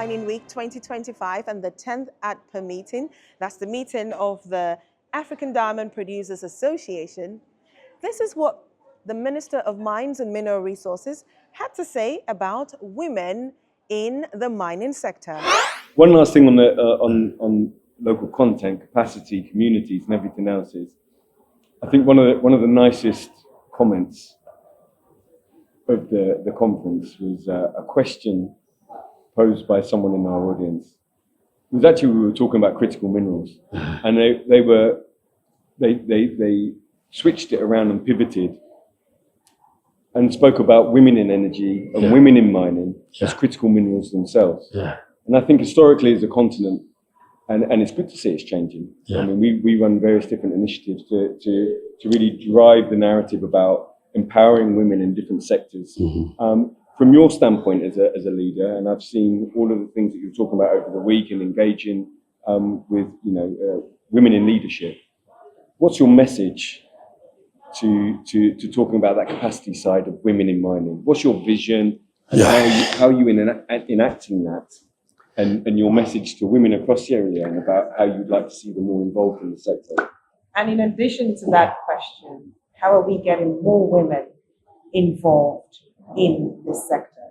Mining Week 2025 and the 10th ADPA meeting, that's the meeting of the African Diamond Producers Association, this is what the Minister of Mines and Mineral Resources had to say about women in the mining sector. One last thing on local content, capacity, communities, and everything else is, I think one of the nicest comments of the conference was a question posed by someone in our audience. It was actually, we were talking about critical minerals, and they switched it around and pivoted and spoke about women in energy and women in mining as critical minerals themselves. And I think historically as a continent, and it's good to see it's changing. I mean, we run various different initiatives to really drive the narrative about empowering women in different sectors. From your standpoint as a leader, and I've seen all of the things that you're talking about over the week and engaging with women in leadership. What's your message to talking about that capacity side of women in mining? What's your vision and how are you enacting that? And your message to women across the area and about how you'd like to see them more involved in the sector. And in addition to that question, how are we getting more women involved in this sector?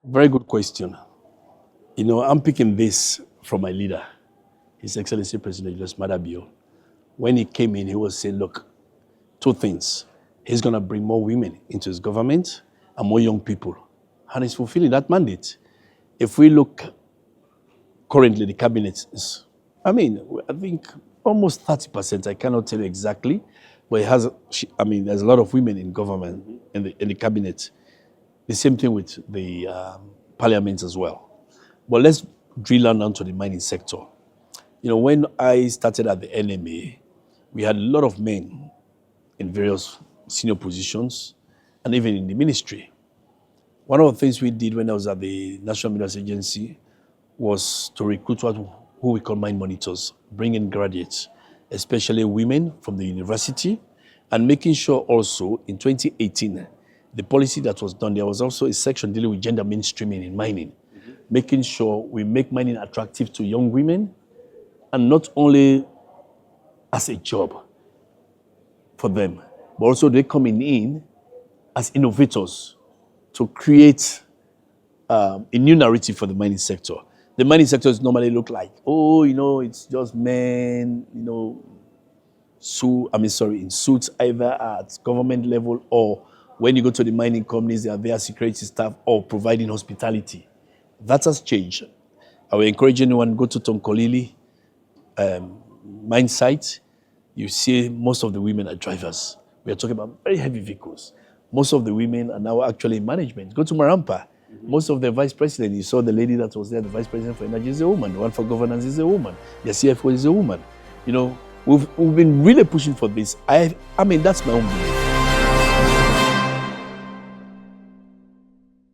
Very good question. You know, I'm picking this from my leader, His Excellency President Julius Maada Bio. When he came in, he was saying, look, two things. He's going to bring more women into his government and more young people. And he's fulfilling that mandate. If we look currently, the cabinet is, I think almost 30%. I cannot tell you exactly, but it has, there's a lot of women in government, in the cabinet. The same thing with the parliament as well. But let's drill down to the mining sector. You know, when I started at the NMA, we had a lot of men in various senior positions and even in the ministry. One of the things we did when I was at the National Minerals Agency was to recruit who we call mine monitors, bring in graduates, especially women from the university, and making sure also in 2018, the policy that was done, there was also a section dealing with gender mainstreaming in mining, making sure we make mining attractive to young women, and not only as a job for them, but also they're coming in as innovators to create a new narrative for the mining sector. The mining sectors normally look like, it's just men, in suits, either at government level or when you go to the mining companies, they are there security staff or providing hospitality. That has changed. I will encourage anyone to go to Tonkolili mine site. You see most of the women are drivers. We are talking about very heavy vehicles. Most of the women are now actually in management. Go to Marampa. Most of the vice president, you saw the lady that was there, the vice president for energy is a woman. The one for governance is a woman. The CFO is a woman. You know, we've been really pushing for this. That's my own belief.